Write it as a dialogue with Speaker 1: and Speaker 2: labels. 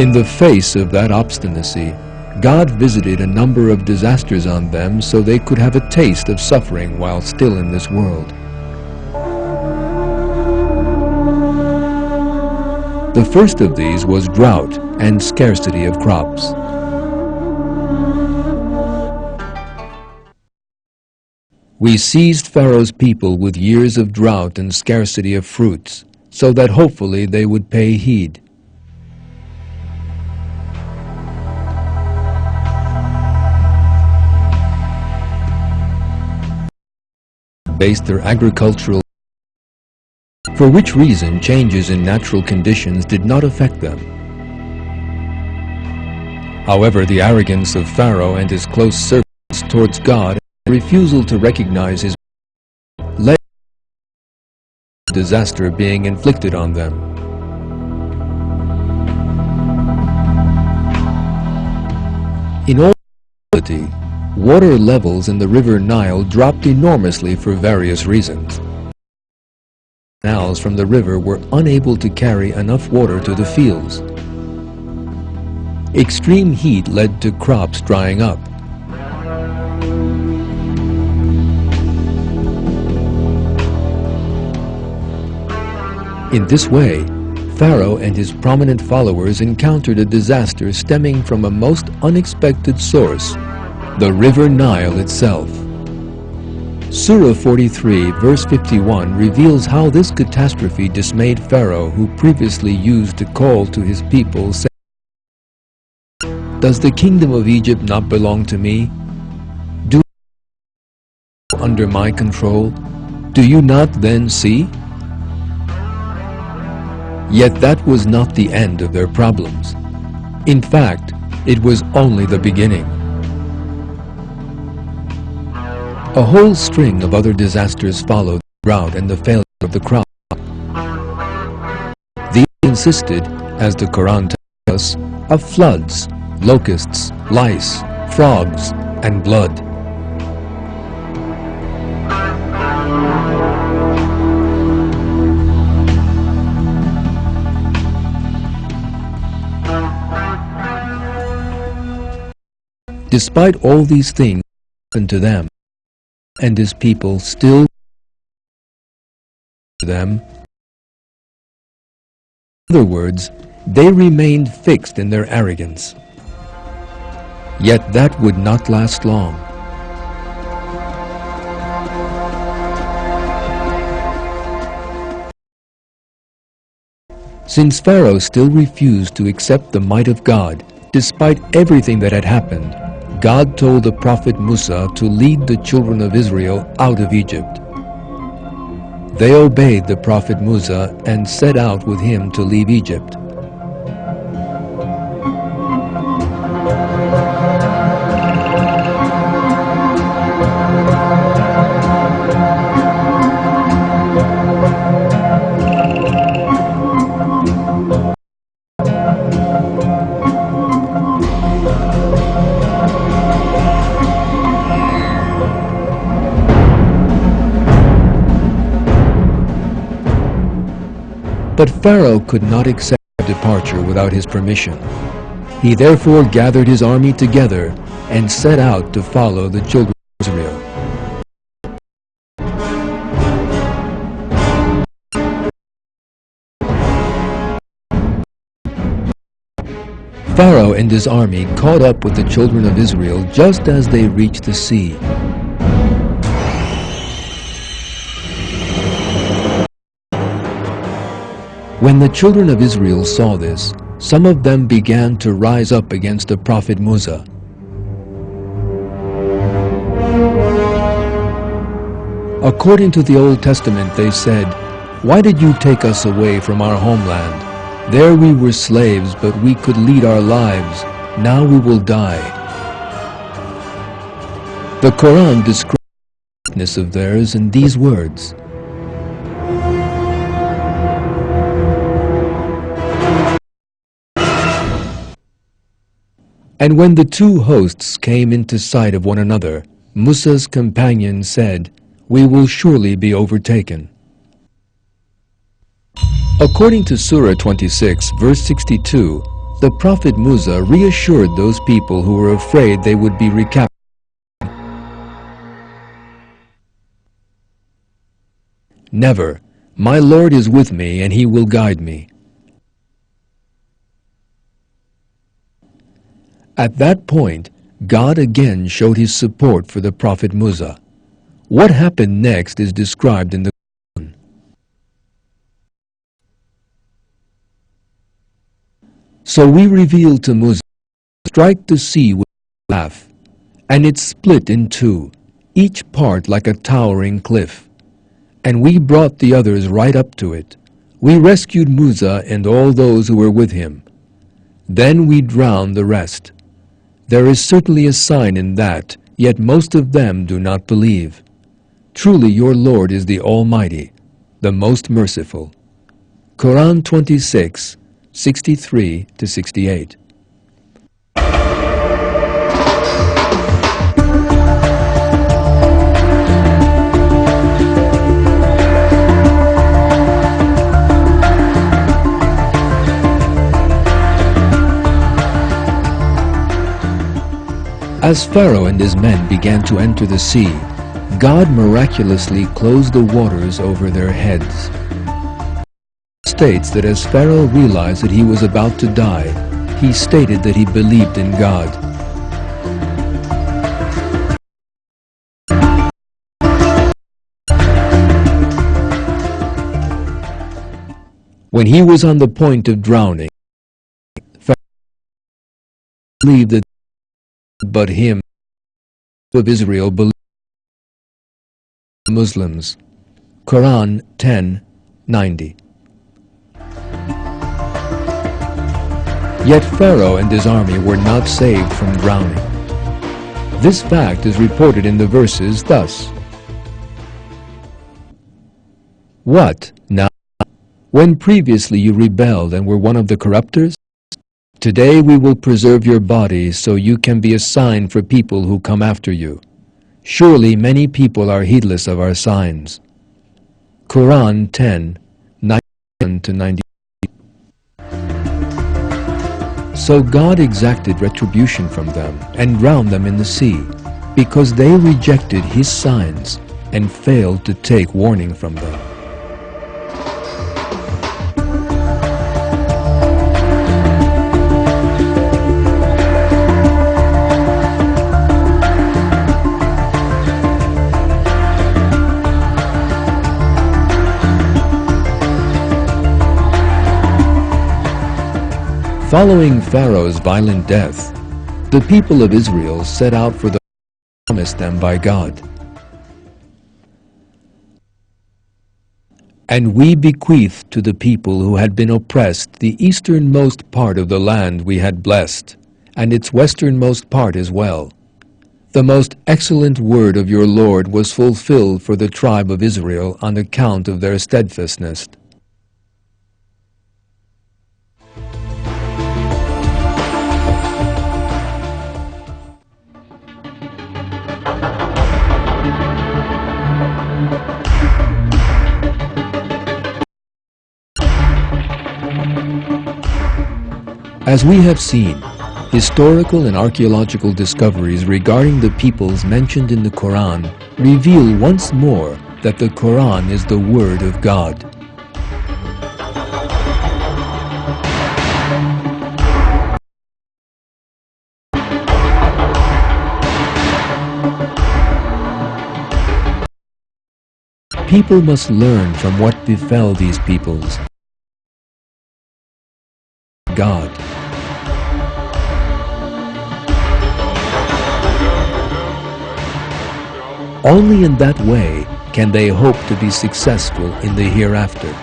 Speaker 1: In the face of that obstinacy, God visited a number of disasters on them so they could have a taste of suffering while still in this world. The first of these was drought and scarcity of crops. We seized Pharaoh's people with years of drought and scarcity of fruits, so that hopefully they would pay heed. Based their agricultural, for which reason changes in natural conditions did not affect them. However, the arrogance of Pharaoh and his close servants towards God and refusal to recognize his led to disaster being inflicted on them. In all reality, water levels in the river Nile dropped enormously for various reasons. Canals from the river were unable to carry enough water to the fields. Extreme heat led to crops drying up. In this way, Pharaoh and his prominent followers encountered a disaster stemming from a most unexpected source, the river Nile itself. Surah 43 verse 51 reveals how this catastrophe dismayed Pharaoh, who previously used to call to his people, saying, "Does the kingdom of Egypt not belong to me? Do you under my control? Do you not then see?" Yet that was not the end of their problems. In fact, it was only the beginning. A whole string of other disasters followed the drought and the failure of the crop. These consisted, as the Qur'an tells us, of floods, locusts, lice, frogs, and blood. Despite all these things happened to them, and his people still to them. In other words, they remained fixed in their arrogance. Yet that would not last long. Since Pharaoh still refused to accept the might of God, despite everything that had happened, God told the prophet Musa to lead the children of Israel out of Egypt. They obeyed the prophet Musa and set out with him to leave Egypt. But Pharaoh could not accept their departure without his permission. He therefore gathered his army together and set out to follow the children of Israel. Pharaoh and his army caught up with the children of Israel just as they reached the sea. When the children of Israel saw this, some of them began to rise up against the prophet Musa. According to the Old Testament, they said, "Why did you take us away from our homeland? There we were slaves, but we could lead our lives. Now we will die." The Qur'an describes the weakness of theirs in these words. And when the two hosts came into sight of one another, Musa's companion said, "We will surely be overtaken." According to Surah 26, verse 62, The Prophet Musa reassured those people who were afraid they would be recaptured. Never. My Lord is with me and he will guide me. At that point, God again showed his support for the Prophet Musa. What happened next is described in the Qur'an. So we revealed to Musa, strike the sea with a laugh, and it split in two, each part like a towering cliff. And we brought the others right up to it. We rescued Musa and all those who were with him. Then we drowned the rest. There is certainly a sign in that, yet most of them do not believe. Truly your Lord is the Almighty, the most merciful. Quran 26, 63-68. As Pharaoh and his men began to enter the sea, God miraculously closed the waters over their heads. It states that as Pharaoh realized that he was about to die, he stated that he believed in God. When he was on the point of drowning, Pharaoh believed that but him of Israel believed Muslims. Quran 10:90. Yet Pharaoh and his army were not saved from drowning. This fact is reported in the verses thus. What, now, when previously you rebelled and were one of the corruptors? Today we will preserve your body so you can be a sign for people who come after you. Surely many people are heedless of our signs. Quran 10:91-90. So God exacted retribution from them and drowned them in the sea, because they rejected his signs and failed to take warning from them. Following Pharaoh's violent death, the people of Israel set out for the land promised them by God. And we bequeathed to the people who had been oppressed the easternmost part of the land we had blessed, and its westernmost part as well. The most excellent word of your Lord was fulfilled for the tribe of Israel on account of their steadfastness. As we have seen, historical and archaeological discoveries regarding the peoples mentioned in the Quran reveal once more that the Quran is the Word of God. People must learn from what befell these peoples. God. Only in that way can they hope to be successful in the hereafter.